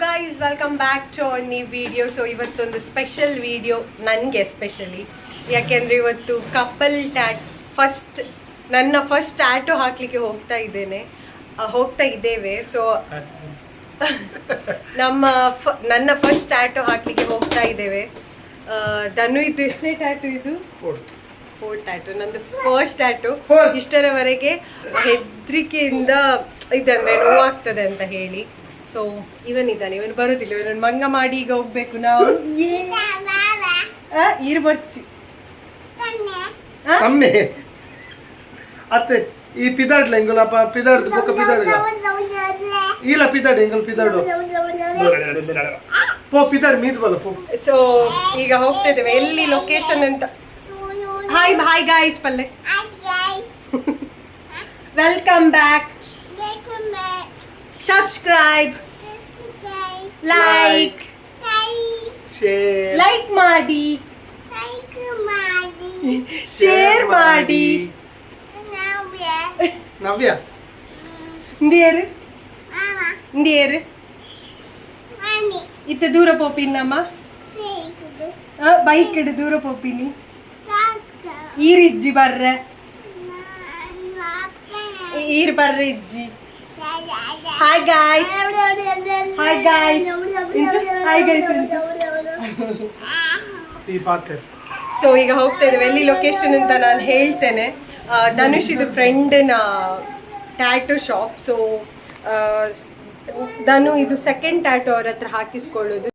Guys welcome back to our new video. So ಇವತ್ತೊಂದು special video ನನಗೆ especially, ಯಾಕೆಂದರೆ ಇವತ್ತು ಕಪಲ್ ನನ್ನ ಫಸ್ಟ್ ಟ್ಯಾಟೋ ಹಾಕಲಿಕ್ಕೆ ಹೋಗ್ತಾ ಇದ್ದೇವೆ. ಸೊ ನನ್ನ ಫಸ್ಟ್ ಟ್ಯಾಟೋ ಹಾಕಲಿಕ್ಕೆ ಹೋಗ್ತಾ ಇದ್ದೇವೆ. ಧನು ಇದು ಎಷ್ಟನೇ ಟ್ಯಾಟೋ? ಇದು ಫೋರ್ತ್ ಟ್ಯಾಟೋ. ನಂದು ಫಸ್ಟ್ ಟ್ಯಾಟೋ. ಇಷ್ಟರವರೆಗೆ ಹೆದರಿಕೆಯಿಂದ ಇದಂದರೆ ನೋವಾಗ್ತದೆ ಅಂತ ಹೇಳಿ. ಸೊ ಇವನ್ ಬರೋದಿಲ್ಲ, ಇವನ್ ಮಂಗ ಮಾಡಿ ಈಗ ಹೋಗ್ಬೇಕು ನಾವು. ಈರು ಬರ್ಚಿ ಅತ್ತೆ ಈ ಪಿದಾಡ್ಲ ಎಂಗಲಪ್ಪ ಪಿದಾಡ್ದು ಬೊಕ್ಕ ಪಿದಾಡ್ಗ ಇಲ್ಲ ಪಿದಾಡ್ ಎಂಗಲ್ ಪಿದಾಡು ಪೋ ಪಿದಾಡ್ ಮೀದ್ ಬಲ ಪೋ. ಸೊ ಈಗ ಹೋಗ್ತಾ ಇದ್ದೇವೆ. ಎಲ್ಲಿ ಲೊಕೇಶನ್ ಅಂತ? ಹಾಯ್ ಗಾಯ್ಸ್ ಪಲ್ಲೆ. Welcome back. ಸಬ್ಸ್ಕ್ರೈಬ್, ಲೈಕ್ ಮಾಡಿ, ಶೇರ್ ಮಾಡಿ. ನವ್ಯ ಇಂದಿಯರು ಇತ್ತ ದೂರ ಪೋಪಿನಮ್ಮ ಬೈಕ್ ಇಡು ದೂರ ಪೋಪಿನಿ ಈರಿಜ್ಜಿ ಬರ್ರೆ ಈರ್ ಬರ್ರೆ ಇಜ್ಜಿ. Hi guys. ಸೊ ಈಗ ಹೋಗ್ತಾ ಇದ್ದೇವೆ. ಎಲ್ಲಿ ಲೊಕೇಶನ್ ಅಂತ ನಾನು ಹೇಳ್ತೇನೆ. ಧನುಷ್ ಇದು ಫ್ರೆಂಡಿನ ಟ್ಯಾಟೋ ಶಾಪ್. ಸೊ ಧನು ಇದು ಸೆಕೆಂಡ್ ಟ್ಯಾಟೋ ಅವ್ರ ಹತ್ರ ಹಾಕಿಸ್ಕೊಳ್ಳೋದು.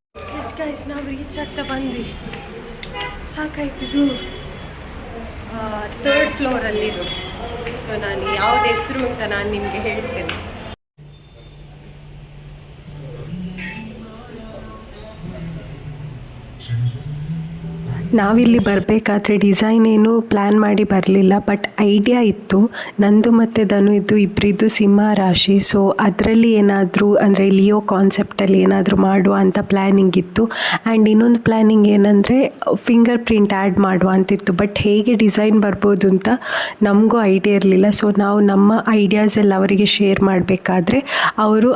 ಗೈಸ್ ನಾವು ರೀಚ್ ಆಗ್ತಾ ಬಂದ್ವಿ. ಸಾಕಾಯ್ತಿದ್ದು. 3rd ಫ್ಲೋರಲ್ಲಿದ್ದು. ಸೊ ನಾನು ಯಾವ್ದು ಹೆಸರು ಅಂತ ನಾನು ನಿಮಗೆ ಹೇಳ್ತೇನೆ. ನಾವಿಲ್ಲಿ ಬರಬೇಕಾದ್ರೆ ಡಿಸೈನ್ ಏನು ಪ್ಲ್ಯಾನ್ ಮಾಡಿ ಬರಲಿಲ್ಲ, ಬಟ್ ಐಡಿಯಾ ಇತ್ತು. ನಂದು ಮತ್ತು ಧನು ಇದ್ದು ಇಬ್ಬರಿದ್ದು ಸಿಂಹ ರಾಶಿ. ಸೊ ಅದರಲ್ಲಿ ಏನಾದರೂ ಅಂದರೆ ಲಿಯೋ ಕಾನ್ಸೆಪ್ಟಲ್ಲಿ ಏನಾದರೂ ಮಾಡುವ ಅಂತ ಪ್ಲ್ಯಾನಿಂಗ್ ಇತ್ತು. ಆ್ಯಂಡ್ ಇನ್ನೊಂದು ಪ್ಲ್ಯಾನಿಂಗ್ ಏನಂದರೆ ಫಿಂಗರ್ ಪ್ರಿಂಟ್ ಆ್ಯಡ್ ಮಾಡುವ ಅಂತಿತ್ತು. ಬಟ್ ಹೇಗೆ ಡಿಸೈನ್ ಬರ್ಬೋದು ಅಂತ ನಮಗೂ ಐಡಿಯಾ ಇರಲಿಲ್ಲ. ಸೊ ನಾವು ನಮ್ಮ ಐಡಿಯಾಸ್ ಎಲ್ಲ ಅವರಿಗೆ ಶೇರ್ ಮಾಡಬೇಕಾದ್ರೆ ಅವರು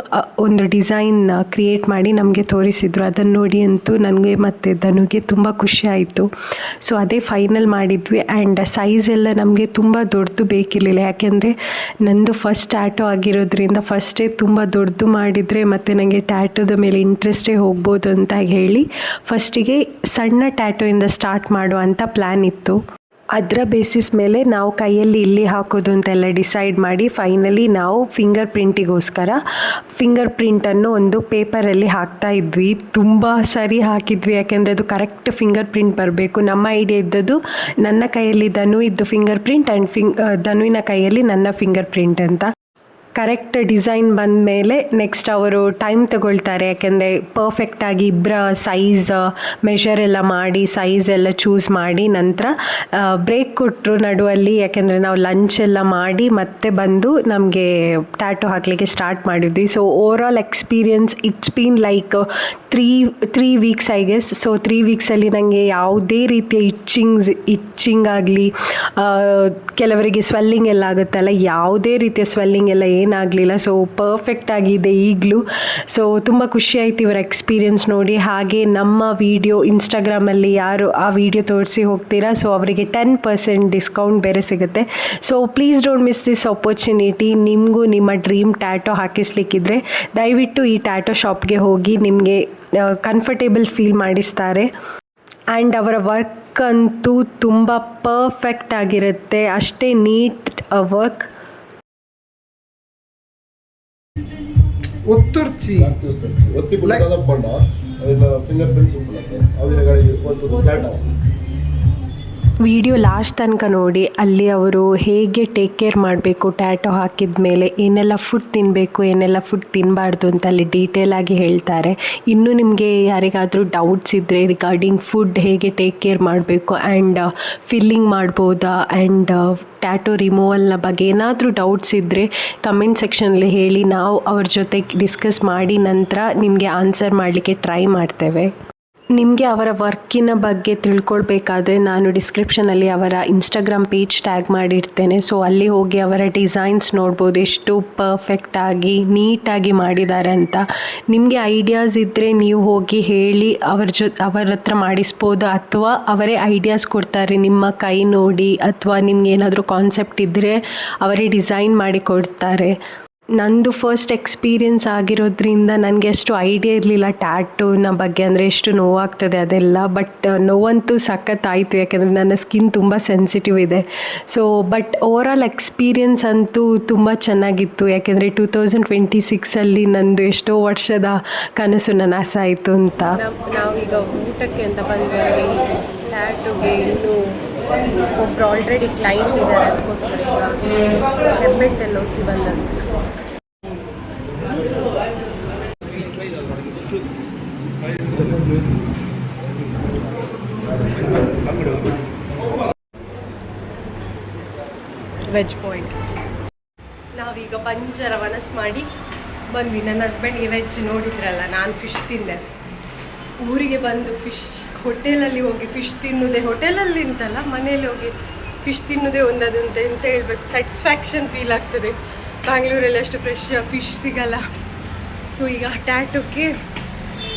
ಒಂದು ಡಿಸೈನ್ ಕ್ರಿಯೇಟ್ ಮಾಡಿ ನಮಗೆ ತೋರಿಸಿದರು. ಅದನ್ನು ನೋಡಿ ಅಂತೂ ನನಗೆ ಮತ್ತು ಧನುಗೆ ತುಂಬ ಖುಷಿ ಆಯಿತು. ಸೊ ಅದೇ ಫೈನಲ್ ಮಾಡಿದ್ವಿ. ಆ್ಯಂಡ್ ಸೈಜ್ ಎಲ್ಲ ನಮಗೆ ತುಂಬ ದೊಡ್ಡದು ಬೇಕಿರಲಿಲ್ಲ, ಯಾಕೆಂದರೆ ನಂದು ಫಸ್ಟ್ ಟ್ಯಾಟೋ ಆಗಿರೋದ್ರಿಂದ ಫಸ್ಟೇ ತುಂಬ ದೊಡ್ಡದು ಮಾಡಿದರೆ ಮತ್ತು ನನಗೆ ಟ್ಯಾಟೋದ ಮೇಲೆ ಇಂಟ್ರೆಸ್ಟೇ ಹೋಗ್ಬೋದು ಅಂತ ಹೇಳಿ ಫಸ್ಟಿಗೆ ಸಣ್ಣ ಟ್ಯಾಟೋಯಿಂದ ಸ್ಟಾರ್ಟ್ ಮಾಡುವಂಥ ಪ್ಲ್ಯಾನ್ ಇತ್ತು. ಅದರ ಬೇಸಿಸ್ ಮೇಲೆ ನಾವು ಕೈಯಲ್ಲಿ ಇಲ್ಲಿ ಹಾಕೋದು ಅಂತೆಲ್ಲ ಡಿಸೈಡ್ ಮಾಡಿ ಫೈನಲಿ ನಾವು ಫಿಂಗರ್ ಪ್ರಿಂಟನ್ನು ಒಂದು ಪೇಪರಲ್ಲಿ ಹಾಕ್ತಾ ಇದ್ವಿ. ತುಂಬ ಸರಿ ಹಾಕಿದ್ವಿ, ಯಾಕೆಂದರೆ ಅದು ಕರೆಕ್ಟ್ ಫಿಂಗರ್ ಪ್ರಿಂಟ್ ಬರಬೇಕು. ನಮ್ಮ ಐಡಿಯಾ ಇದ್ದದ್ದು ನನ್ನ ಕೈಯಲ್ಲಿ ಧನು ಇದ್ದು ಫಿಂಗರ್ ಪ್ರಿಂಟ್ ಆ್ಯಂಡ್ ಧನುವಿನ ಕೈಯಲ್ಲಿ ನನ್ನ ಫಿಂಗರ್ ಪ್ರಿಂಟ್ ಅಂತ. ಕರೆಕ್ಟ್ ಡಿಸೈನ್ ಬಂದ ಮೇಲೆ ನೆಕ್ಸ್ಟ್ ಅವರು ಟೈಮ್ ತಗೊಳ್ತಾರೆ, ಯಾಕೆಂದರೆ ಪರ್ಫೆಕ್ಟಾಗಿ ಇಬ್ಬರ ಸೈಜ್ ಮೆಷರ್ ಎಲ್ಲ ಮಾಡಿ ಸೈಜ್ ಎಲ್ಲ ಚೂಸ್ ಮಾಡಿ ನಂತರ ಬ್ರೇಕ್ ಕೊಟ್ಟರು ನಡುವಲ್ಲಿ, ಯಾಕೆಂದರೆ ನಾವು ಲಂಚ್ ಎಲ್ಲ ಮಾಡಿ ಮತ್ತೆ ಬಂದು ನಮಗೆ ಟ್ಯಾಟೋ ಹಾಕಲಿಕ್ಕೆ ಸ್ಟಾರ್ಟ್ ಮಾಡಿದ್ವಿ. So overall experience it's been like three weeks I guess. So 3 ವೀಕ್ಸಲ್ಲಿ ನನಗೆ ಯಾವುದೇ ರೀತಿಯ ಇಚ್ಚಿಂಗ್ ಆಗಲಿ, ಕೆಲವರಿಗೆ ಸ್ವೆಲ್ಲಿಂಗ್ ಎಲ್ಲ ಆಗುತ್ತಲ್ಲ, ಯಾವುದೇ ರೀತಿಯ ಸ್ವೆಲ್ಲಿಂಗ್ ಎಲ್ಲ ಏನಾಗಲಿಲ್ಲ. ಸೊ ಪರ್ಫೆಕ್ಟ್ ಆಗಿದೆ ಈಗಲೂ. ಸೊ ತುಂಬ ಖುಷಿ ಆಯ್ತು ಇವರ ಎಕ್ಸ್ಪೀರಿಯನ್ಸ್ ನೋಡಿ. ಹಾಗೆ ನಮ್ಮ ವಿಡಿಯೋ ಇನ್ಸ್ಟಾಗ್ರಾಮಲ್ಲಿ ಯಾರು ಆ ವಿಡಿಯೋ ತೋರಿಸಿ ಹೋಗ್ತೀರಾ, ಸೊ ಅವರಿಗೆ 10% ಡಿಸ್ಕೌಂಟ್ ಬೇರೆ ಸಿಗುತ್ತೆ. So please don't miss this opportunity. ನಿಮಗೂ ನಿಮ್ಮ ಡ್ರೀಮ್ ಟ್ಯಾಟೋ ಹಾಕಿಸ್ಲಿಕ್ಕಿದ್ರೆ ದಯವಿಟ್ಟು ಈ ಟ್ಯಾಟೋ ಶಾಪ್ಗೆ ಹೋಗಿ, ನಿಮಗೆ ಕಂಫರ್ಟೇಬಲ್ ಫೀಲ್ ಮಾಡಿಸ್ತಾರೆ. ಆ್ಯಂಡ್ ಅವರ ವರ್ಕ್ ಅಂತೂ ತುಂಬ ಪರ್ಫೆಕ್ಟ್ ಆಗಿರುತ್ತೆ, ಅಷ್ಟೇ ನೀಟ್ ವರ್ಕ್. ಒತ್ತುರ್ಚಿ ಒತ್ತಿ ಬಿಡದ ಪಂಡ ಅದೆಲ್ಲ ಫಿಂಗರ್ ಪ್ರಿಂಟ್ಸ್ ಉಂಟು ಅವರ ಗಾಡಿ ಒಂದು ಫ್ಲಾಟ್ ವಿಡಿಯೋ ಲಾಸ್ಟ್ ತನಕ ನೋಡಿ. ಅಲ್ಲಿ ಅವರು ಹೇಗೆ ಟೇಕ್ ಕೇರ್ ಮಾಡಬೇಕು ಟ್ಯಾಟೋ ಹಾಕಿದ ಮೇಲೆ, ಏನೆಲ್ಲ ಫುಡ್ ತಿನ್ನಬೇಕು ಏನೆಲ್ಲ ಫುಡ್ ತಿನ್ನಬಾರ್ದು ಅಂತ ಅಲ್ಲಿ ಡೀಟೇಲಾಗಿ ಹೇಳ್ತಾರೆ. ಇನ್ನೂ ನಿಮಗೆ ಯಾರಿಗಾದರೂ ಡೌಟ್ಸ್ ಇದ್ದರೆ ರಿಗಾರ್ಡಿಂಗ್ ಫುಡ್ ಹೇಗೆ ಟೇಕ್ ಕೇರ್ ಮಾಡಬೇಕು ಆ್ಯಂಡ್ ಫಿಲ್ಲಿಂಗ್ ಮಾಡ್ಬೋದಾ ಆ್ಯಂಡ್ ಟ್ಯಾಟೋ ರಿಮೂವಲ್ನ ಬಗ್ಗೆ ಏನಾದರೂ ಡೌಟ್ಸ್ ಇದ್ದರೆ ಕಮೆಂಟ್ ಸೆಕ್ಷನಲ್ಲಿ ಹೇಳಿ, ನಾವು ಅವ್ರ ಜೊತೆ ಡಿಸ್ಕಸ್ ಮಾಡಿ ನಂತರ ನಿಮಗೆ ಆನ್ಸರ್ ಮಾಡಲಿಕ್ಕೆ ಟ್ರೈ ಮಾಡ್ತೇವೆ. ನಿಮಗೆ ಅವರ ವರ್ಕಿನ ಬಗ್ಗೆ ತಿಳ್ಕೊಳ್ಬೇಕಾದ್ರೆ ನಾನು ಡಿಸ್ಕ್ರಿಪ್ಷನಲ್ಲಿ ಅವರ ಇನ್ಸ್ಟಾಗ್ರಾಮ್ ಪೇಜ್ ಟ್ಯಾಗ್ ಮಾಡಿರ್ತೇನೆ. ಸೊ ಅಲ್ಲಿ ಹೋಗಿ ಅವರ ಡಿಸೈನ್ಸ್ ನೋಡ್ಬೋದು, ಎಷ್ಟು ಪರ್ಫೆಕ್ಟಾಗಿ ನೀಟಾಗಿ ಮಾಡಿದ್ದಾರೆ ಅಂತ. ನಿಮಗೆ ಐಡಿಯಾಸ್ ಇದ್ದರೆ ನೀವು ಹೋಗಿ ಹೇಳಿ ಅವರ ಹತ್ರ ಮಾಡಿಸ್ಬೋದು, ಅಥವಾ ಅವರೇ ಐಡಿಯಾಸ್ ಕೊಡ್ತಾರೆ ನಿಮ್ಮ ಕೈ ನೋಡಿ, ಅಥವಾ ನಿಮ್ಗೆ ಏನಾದರೂ ಕಾನ್ಸೆಪ್ಟ್ ಇದ್ದರೆ ಅವರೇ ಡಿಸೈನ್ ಮಾಡಿ ಕೊಡ್ತಾರೆ. ನಂದು ಫಸ್ಟ್ ಎಕ್ಸ್ಪೀರಿಯೆನ್ಸ್ ಆಗಿರೋದ್ರಿಂದ ನನಗೆ ಅಷ್ಟು ಐಡಿಯಾ ಇರಲಿಲ್ಲ ಟ್ಯಾಟೂನ ಬಗ್ಗೆ, ಅಂದರೆ ಎಷ್ಟು ನೋವಾಗ್ತದೆ ಅದೆಲ್ಲ. ಬಟ್ ನೋವಂತೂ ಸಖತ್ತಾಯಿತು, ಯಾಕೆಂದರೆ ನನ್ನ ಸ್ಕಿನ್ ತುಂಬ ಸೆನ್ಸಿಟಿವ್ ಇದೆ. ಸೊ ಬಟ್ ಓವರಾಲ್ ಎಕ್ಸ್ಪೀರಿಯೆನ್ಸ್ ಅಂತೂ ತುಂಬ ಚೆನ್ನಾಗಿತ್ತು, ಯಾಕೆಂದರೆ 2026 ನಂದು ಎಷ್ಟೋ ವರ್ಷದ ಕನಸು ನನಸಾಯಿತು ಅಂತ. ನಾವೀಗ ಊಟಕ್ಕೆ ಅಂತ ಬಂದ್ವಿ. ಅಲ್ಲಿ ಟ್ಯಾಟೂಗೆ ಇನ್ನೂ ಒಬ್ಬರು ಆಲ್ರೆಡಿ ಕ್ಲೈಂಟ್ ಇದ್ದಾರೆ, ಅದಕ್ಕೋಸ್ಕರ ಈಗ ಹೆಬ್ಬೆಟ್ಟಲ್ಲಿ ಹೋಗಿ ಬಂದದ್ದು. ವೆಜ್ ಪಾಯಿಂಟ್ ನಾವೀಗ ಬಂಜರ ವನಸ್ ಮಾಡಿ ಬಂದ್ವಿ. ನನ್ನ ಹಸ್ಬೆಂಡ್ಗೆ ವೆಜ್ ನೋಡಿದ್ರಲ್ಲ, ನಾನು ಫಿಶ್ ತಿಂದೆ. ಊರಿಗೆ ಬಂದು ಫಿಶ್ ಹೋಟೆಲಲ್ಲಿ ಹೋಗಿ ಫಿಶ್ ತಿನ್ನೋದೇ, ಹೋಟೆಲಲ್ಲಿ ಅಂತಲ್ಲ ಮನೇಲಿ ಹೋಗಿ ಫಿಶ್ ತಿನ್ನೋದೇ ಒಂದದು ಅಂತ ಹೇಳ್ಬೇಕು. ಸ್ಯಾಟಿಸ್ಫ್ಯಾಕ್ಷನ್ ಫೀಲ್ ಆಗ್ತದೆ. ಬ್ಯಾಂಗ್ಳೂರಲ್ಲಿ ಅಷ್ಟು ಫ್ರೆಶ್ ಫಿಶ್ ಸಿಗಲ್ಲ. ಸೊ ಈಗ ಟ್ಯಾಟೂಕ್ಕೆ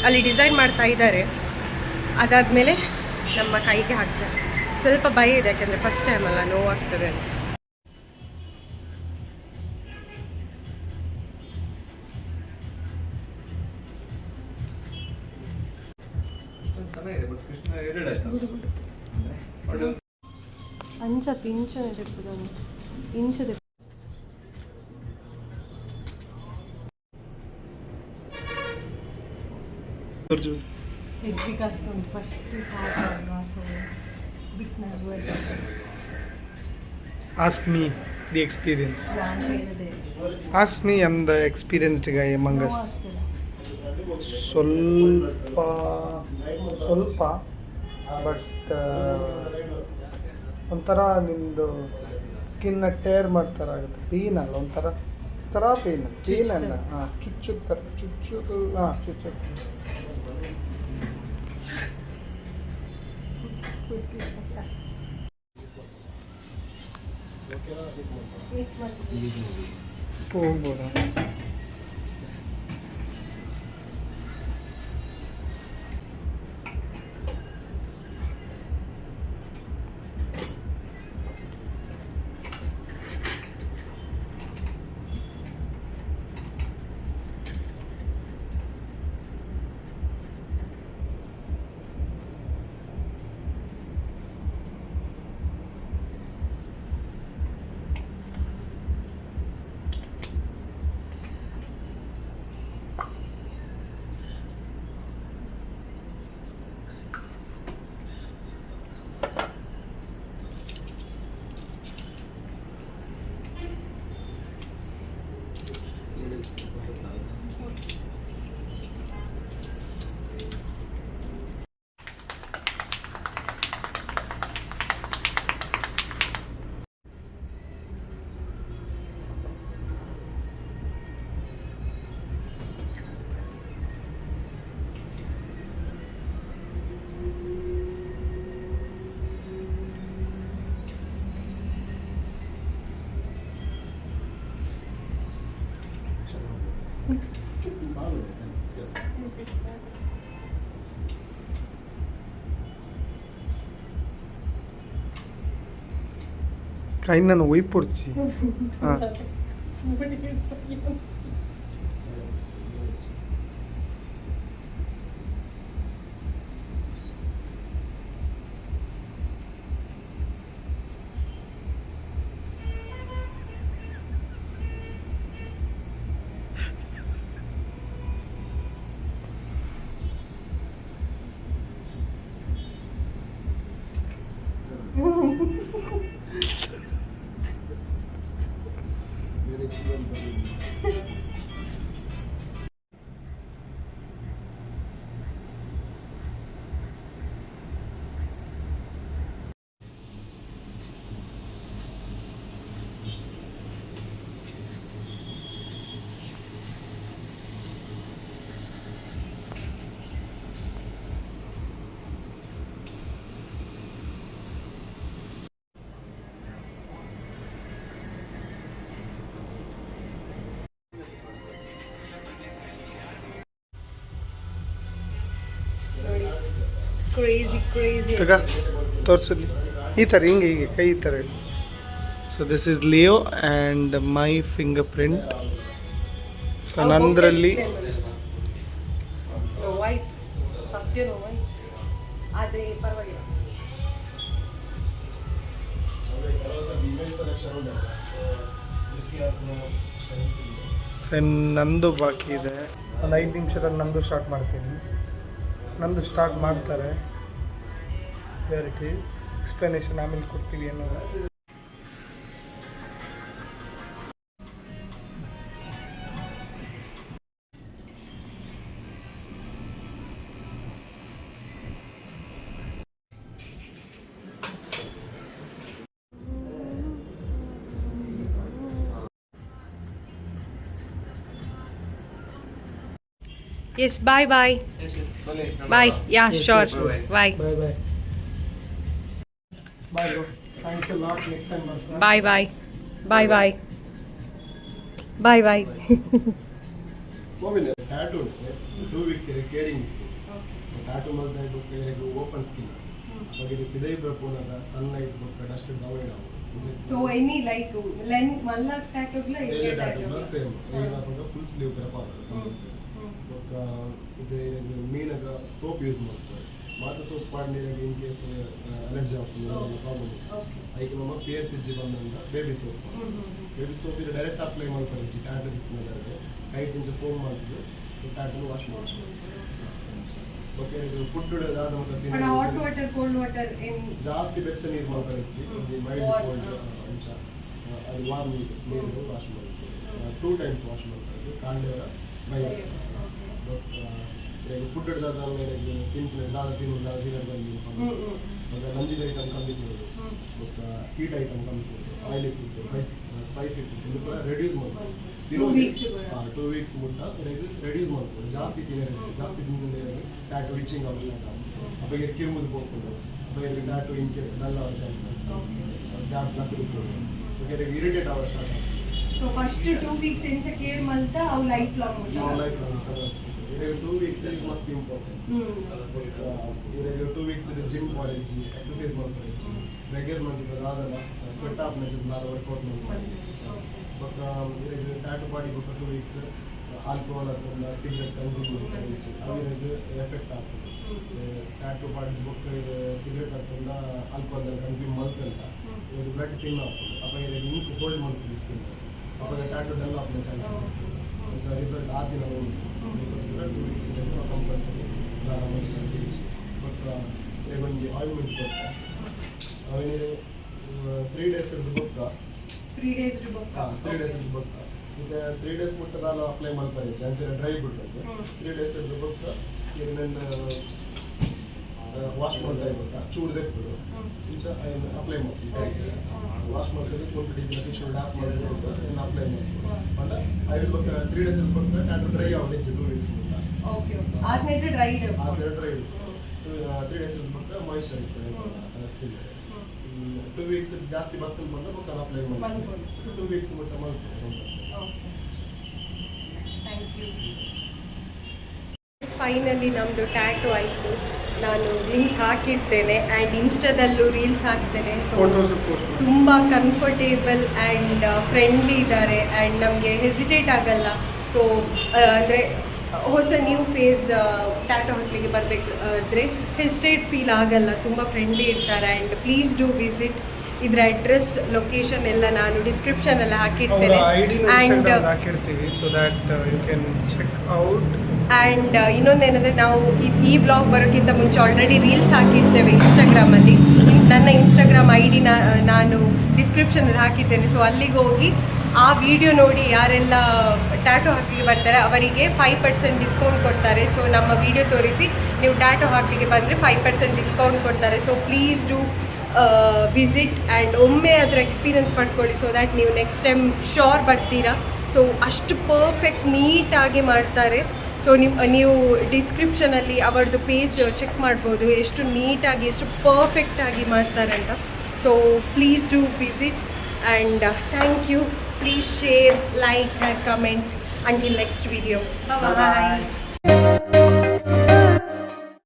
ಅಲ್ಲಿ ಡಿಸೈನ್ ಮಾಡ್ತಾ ಇದ್ದಾರೆ, ಅದಾದಮೇಲೆ ನಮ್ಮ ಕೈಗೆ ಹಾಕ್ತಾರೆ. ಸ್ವಲ್ಪ ಭಯ ಇದೆ, ಯಾಕೆಂದರೆ ಫಸ್ಟ್ ಟೈಮ್ ಅಲ್ಲ, ನೋವಾಗ್ತದೆ ಅಂತ. ಅಂಚತ್ತು ಇಂಚನೆ ತೆಪ್ಪುದನ್ನು ಇಂಚದೆ ಎಗ್ರಿಗಾಗ್ತುಂಟು first bit nervous. Ask me the experience. ನಾನು ಹೇಳಿದೆ Ask me, I'm the experienced guy among us. ಸ್ವಲ್ಪ ಬಟ್ ಒಂಥರ ನಿಮ್ಮದು ಸ್ಕಿನ್ನ ಟೇರ್ ಮಾಡ್ತಾರಾಗುತ್ತೆ. ಪೇನ್ ಅಲ್ಲ, ಒಂಥರ ಪೇನ್ ಅಲ್ಲ, ಹಾಂ ಚುಚ್ಚುತ್ತಾರೆ, ಚುಚ್ಚೋದು, ಹಾಂ ಚುಚ್ಚುತ್ತೆ. ಹೋಗ್ಬೋದಾ? Kainan woi porci. Very excellent. Crazy ತಗ ತೋರಿಸಲಿ ಈ ಥರ ಹೀಗೆ ಕೈ ಈ ಥರ. So this is Leo and my finger print. So ನಂದರಲ್ಲಿ ವೈಟ್ ಸತ್ಯನೋ ವೈಟ್ ಆದರೆ ಪರವಾಗಿಲ್ಲ. ಸೊ ನಂದು ಬಾಕಿ ಇದೆ. ಒಂದು 5 ನಿಮಿಷದಲ್ಲಿ ನಂದು ಸ್ಟಾರ್ಟ್ ಮಾಡ್ತೀನಿ. ನಂದು ಸ್ಟಾರ್ಟ್ ಮಾಡ್ತಾರೆ. ವೇರ್ ಇಟ್ ಈಸ್ ಎಕ್ಸ್ಪ್ಲನೇಷನ್ ಆಮೇಲೆ ಕೊಡ್ತೀವಿ ಅನ್ನೋದು. Yes, bye. Bye. Yeah, sure. Bye. Bye bye bye. Thanks a lot. Next time ಬರ್ತೀನಿ. Bye. Moving tattoo 2 weeks caring tattoo ಮಾಡ್ತಾ ಇದ್ದು ಓಪನ್ ಸ್ಕಿನ್ ಬಗ್ಗೆ ಪಿದೈ ಬ್ರಪೋನದ ಸನ್ಲೈಟ್ ಬಗ್ಗೆ ಡಸ್ಟ್ ದವೈ ನಾವು. So any like length malla tattoo gla ile tattoo same ಇಲ್ಲ ಬಂದು full sleeve ತರ part ಇದು ಮೀನಾಗ ಸೋಪ್ ಯೂಸ್ ಮಾಡ್ತಾರೆ. ಮಾತ್ರ ಸೋಪ್ ಪಾಡ್ನಿರಾಗ ಇನ್ ಕೇಸ್ ಅಲರ್ಜಿ ಆಗ್ತದೆ ಪ್ರಾಬ್ಲಮ್ ಅದಕ್ಕೆ ನಮ್ಮ PSG ಬಂದಂಗ ಬೇಬಿ ಸೋಪ್ ಇದು ಡೈರೆಕ್ಟ್ ಅಪ್ಲೈ ಮಾಡ್ತಾರೆ. ಟ್ಯಾಟೂ ಇಟ್ಕೊಂಡ್ರೆ ಕೈಟ್ ಇಂದ ಫೋಮ್ ಮಾಡಿದ್ರು ಟ್ಯಾಟೂ ವಾಶ್ ಮಾಡ್ತಾರೆ. ಓಕೆ ಇದು ಫುಡ್ ಅದಾದ ಮತ್ತೆ hot water cold water in ಜಾಸ್ತಿ ಬೆಚ್ಚ ನೀರು ಮಾಡ್ತಾರೆ. ಮೈಲ್ಡ್ ಕೋಲ್ಡ್ ಅಂಚ ಅದು ವಾರ್ಮ್ ನೀರು ವಾಶ್ ಮಾಡ್ತಾರೆ. 2 ಟೈಮ್ಸ್ ವಾಶ್ ಮಾಡ್ತಾರೆ. ಕಾಂಡೇರ ಮೈ ಫುಡ್ ಹಿಡಿದಾದ ಮೇಲೆ ತಿನ್ನೋದು ಮತ್ತು ನಂಜಿದ ಐಟಮ್ ಕಮ್ಮಿ ತಿನ್ನೋದು ಮತ್ತು ಹೀಟ್ ಐಟಮ್ ಕಮ್ಮಿ ತಿನ್ನೋದು ಆಯಿಲಿ ಫುಡ್ ಸ್ಪೈಸಿ ಫುಡ್ ಇದು ಕೂಡ ರೆಡ್ಯೂಸ್ ಮಾಡ್ಬೋದು. 2 ವೀಕ್ಸ್ ಮುಟ್ಟ ರೆಡ್ಯೂಸ್ ಮಾಡ್ಬೋದು. ಜಾಸ್ತಿ ತಿನ್ನೋದು ಟ್ಯಾಟೂ ರಿಚಿಂಗ್ ಅವಶ್ಯಕ ಅಪ್ಪಗೆ ಕಿರುಮುದು ಹೋಗ್ಕೊಂಡು ಅಪ್ಪಗೆ ಟ್ಯಾಟೂ ಇನ್ ಕೇಸ್ ಡಲ್ ಆಗೋ ಚಾನ್ಸ್ ಸ್ಕ್ಯಾಪ್ ಹಾಕಿರ್ಬೋದು. ಇರಿಟೇಟ್ ಆಗೋ ಸ್ಟಾರ್ಟ್ ಆಗ್ತದೆ. So first 2 weeks in care malta our life long 2 weeks you must be important. You 2 weeks gym college exercise ಮಾಡ್ತಾರೆ. ರೆಗ್ಯುಲರ್ ಮಾಡ್ತಿದ್ದ ಆದಲ್ಲ ಸ್ವೆಟ್ ಆಫ್ ಮಾಡ್ತಿದ್ದ ನಾನು ವರ್ಕೌಟ್ ಮಾಡ್ತೀನಿ. ಬಟ್ ಟ್ಯಾಟೂ ಬಾಡಿ ಬಿಟ್ಟು 2 weeks alcohol ಅದನ್ನ cigarette consume ಮಾಡ್ತಾರೆ. ಅವಿನದು effect ಆಗ್ತದೆ. Tattoo body book ಇದು ಸಿಗರೆಟ್ ಅದನ್ನ ಆಲ್ಕೋಹಾಲ್ ಕನ್ಸ್ಯೂಮ್ ಮಾಡ್ತಂತ ಇದು ಬ್ಲಡ್ ತಿನ್ ಆಗ್ತದೆ. ಅಪ್ಪ ಇದು ಇಂಕ್ ಹೋಲ್ಡ್ ಮಾಡ್ತೀವಿ ಸ್ಕಿನ್ ಅವಾಗ ಟ್ಯಾಟೂ ಡಲ್ ಆಗ್ತದೆ ಚಾನ್ಸಸ್ ರಿಸಲ್ಟ್ ಆ ದಿನ ಅದಕ್ಕೋಸ್ಕರ 2 weeks ಕಂಪಲ್ಸರಿ ಮತ್ತು ಒಂದು ಆಯಿಂಟ್ಮೆಂಟ್ ಕೊಡ್ತಾ ಅವನಿಗೆ 3 days ಬುಕ್ಕ 3 days ಬುಕ್ಕ ಮತ್ತು 3 days ಬಿಟ್ಟು ನಾನು ಅಪ್ಲೈ ಮಾಡ್ತಾರೆ ಅಂತೀರ ಡ್ರೈ ಬಿಟ್ಟು 3 days ಬುಕ್ಕ ಇದನ್ನ ವಾಶ್ ಮಾಡ್ತಾ ಇರ್ಬೇಕು. ಚೂಡ್ದೆ ಬಿಟ್ಟು ಇಂಚ ಅಪ್ಲೈ ಮಾಡ್ತೀವಿ. ವಾಶ್ ಮಾಡ್ತೀವಿ ಕ್ವಾಂಟಿಟಿ ಟಿಶ್ಯೂ ಡ್ಯಾಪ್ ಮಾಡಿಬಿಟ್ಟು ಅಪ್ಲೈ ಮಾಡ್ತೀವಿ. ಬಟ್ ಐದು ಬಗ್ಗೆ 3 days ಬಂದರೆ ಟ್ಯಾಟೂ ಡ್ರೈ ಆಗಲಿಕ್ಕೆ 2 weeks ಮುಂದೆ ಆದ್ಮೇಲೆ ಡ್ರೈ 3 days ಬಂದರೆ ಮಾಯಿಶ್ಚರ್ ಇರ್ತದೆ ಸ್ಕಿನ್. 2 weeks ಜಾಸ್ತಿ ಬರ್ತದೆ ಬಂದರೆ ಬುಕ್ಕ ಅಪ್ಲೈ ಮಾಡ್ತೀವಿ. 2 weeks ಬಿಟ್ಟು ಮಾಡ್ತೀವಿ. Thank you. ಫೈನಲಿ ನಮ್ಮದು ಟ್ಯಾಟೂ ಆಯಿತು. ನಾನು ಲಿಂಕ್ಸ್ ಹಾಕಿರ್ತೇನೆ ಆ್ಯಂಡ್ ಇನ್ಸ್ಟಾದಲ್ಲೂ ರೀಲ್ಸ್ ಹಾಕ್ತೇನೆ. ಸೊ ತುಂಬ ಕಂಫರ್ಟೇಬಲ್ ಆ್ಯಂಡ್ ಫ್ರೆಂಡ್ಲಿ ಇದ್ದಾರೆ ಆ್ಯಂಡ್ ನಮಗೆ ಹೆಸಿಟೇಟ್ ಆಗಲ್ಲ. ಸೊ ಅಂದರೆ ಹೊಸ ನ್ಯೂ ಫೇಸ್ ಟ್ಯಾಟೂ ಹಾಕಲಿಕ್ಕೆ ಬರಬೇಕಾದ್ರೆ ಹೆಸಿಟೇಟ್ ಫೀಲ್ ಆಗಲ್ಲ. ತುಂಬ ಫ್ರೆಂಡ್ಲಿ ಇರ್ತಾರೆ ಆ್ಯಂಡ್ ಪ್ಲೀಸ್ ಡೂ ವಿಸಿಟ್. ಇದರ ಅಡ್ರೆಸ್ ಲೊಕೇಶನ್ ಎಲ್ಲ ನಾನು ಡಿಸ್ಕ್ರಿಪ್ಷನಲ್ಲಿ ಹಾಕಿರ್ತೇನೆ ಆ್ಯಂಡ್ ಹಾಕಿರ್ತೀವಿ so that you can check out. And ಇನ್ನೊಂದೇನೆಂದರೆ ನಾವು ಈ ವ್ಲಾಗ್ ಬರೋಕ್ಕಿಂತ ಮುಂಚೆ ಆಲ್ರೆಡಿ ರೀಲ್ಸ್ ಹಾಕಿರ್ತೇವೆ ಇನ್ಸ್ಟಾಗ್ರಾಮಲ್ಲಿ. ನನ್ನ ಇನ್ಸ್ಟಾಗ್ರಾಮ್ ID ನಾನು ಡಿಸ್ಕ್ರಿಪ್ಷನಲ್ಲಿ ಹಾಕಿರ್ತೇನೆ. ಸೊ ಅಲ್ಲಿಗೆ ಹೋಗಿ ಆ ವಿಡಿಯೋ ನೋಡಿ ಯಾರೆಲ್ಲ ಟ್ಯಾಟೂ ಹಾಕಲಿಕ್ಕೆ ಬರ್ತಾರೆ ಅವರಿಗೆ 5% ಡಿಸ್ಕೌಂಟ್ ಕೊಡ್ತಾರೆ. ಸೊ ನಮ್ಮ ವಿಡಿಯೋ ತೋರಿಸಿ ನೀವು ಟ್ಯಾಟೂ ಹಾಕಲಿಕ್ಕೆ ಬಂದರೆ 5% ಡಿಸ್ಕೌಂಟ್ ಕೊಡ್ತಾರೆ. So please do visit and ಒಮ್ಮೆ ಅದರ ಎಕ್ಸ್ಪೀರಿಯನ್ಸ್ ಪಡ್ಕೊಳ್ಳಿ ಸೊ ದ್ಯಾಟ್ ನೀವು ನೆಕ್ಸ್ಟ್ ಟೈಮ್ ಶೋರ್ ಬರ್ತೀರಾ. ಸೊ ಅಷ್ಟು ಪರ್ಫೆಕ್ಟ್ ನೀಟಾಗಿ ಮಾಡ್ತಾರೆ. ಸೊ ನೀವು ಡಿಸ್ಕ್ರಿಪ್ಷನಲ್ಲಿ ಅವರದ್ದು ಪೇಜ್ ಚೆಕ್ ಮಾಡ್ಬೋದು ಎಷ್ಟು ನೀಟಾಗಿ ಎಷ್ಟು ಪರ್ಫೆಕ್ಟಾಗಿ ಮಾಡ್ತಾರೆ ಅಂತ. So please do visit and thank you. Please share, like and comment. Until next video. Bye-bye.